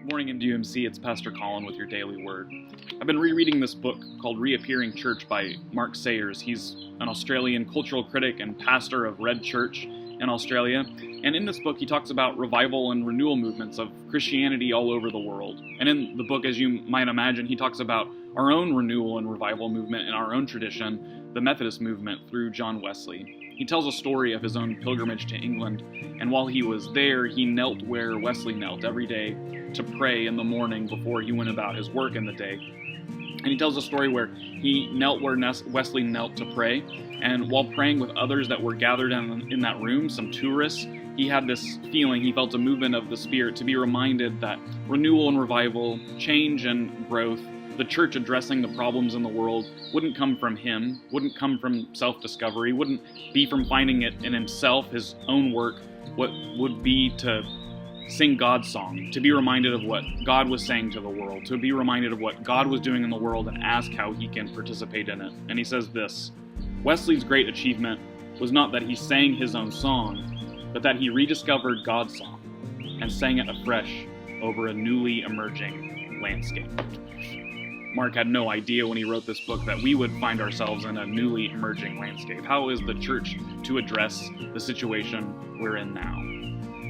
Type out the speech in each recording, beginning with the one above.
Good morning, MDUMC. It's Pastor Colin with your daily word. I've been rereading this book called Reappearing Church by Mark Sayers. He's an Australian cultural critic and pastor of Red Church in Australia. And in this book, he talks about revival and renewal movements of Christianity all over the world. And in the book, as you might imagine, he talks about our own renewal and revival movement in our own tradition, the Methodist movement through John Wesley. He tells a story of his own pilgrimage to England, and while he was there, he knelt where Wesley knelt every day to pray in the morning before he went about his work in the day. And he tells a story where he knelt where Wesley knelt to pray, and while praying with others that were gathered in that room, some tourists, he had this feeling, he felt a movement of the Spirit to be reminded that renewal and revival, change and growth, the church addressing the problems in the world wouldn't come from him, wouldn't come from self-discovery, wouldn't be from finding it in himself, his own work. What would be to sing God's song, to be reminded of what God was saying to the world, to be reminded of what God was doing in the world and ask how he can participate in it. And he says this: Wesley's great achievement was not that he sang his own song, but that he rediscovered God's song and sang it afresh over a newly emerging landscape. Mark had no idea when he wrote this book that we would find ourselves in a newly emerging landscape. How is the church to address the situation we're in now?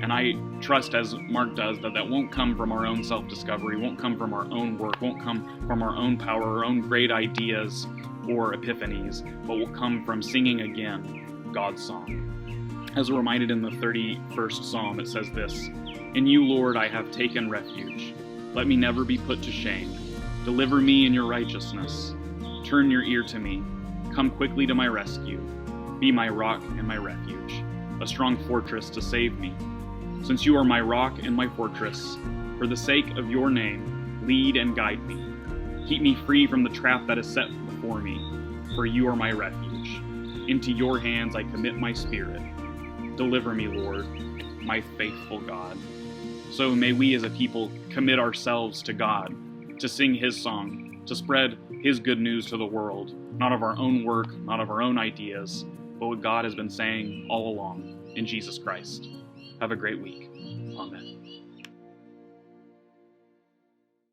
And I trust, as Mark does, that won't come from our own self-discovery, won't come from our own work, won't come from our own power, our own great ideas or epiphanies, but will come from singing again God's song. As reminded in the 31st Psalm, it says this: "In you, Lord, I have taken refuge. Let me never be put to shame. Deliver me in your righteousness. Turn your ear to me. Come quickly to my rescue. Be my rock and my refuge, a strong fortress to save me. Since you are my rock and my fortress, for the sake of your name, lead and guide me. Keep me free from the trap that is set before me, for you are my refuge. Into your hands I commit my spirit. Deliver me, Lord, my faithful God." So may we as a people commit ourselves to God, to sing his song, to spread his good news to the world, not of our own work, not of our own ideas, but what God has been saying all along in Jesus Christ. Have a great week. Amen.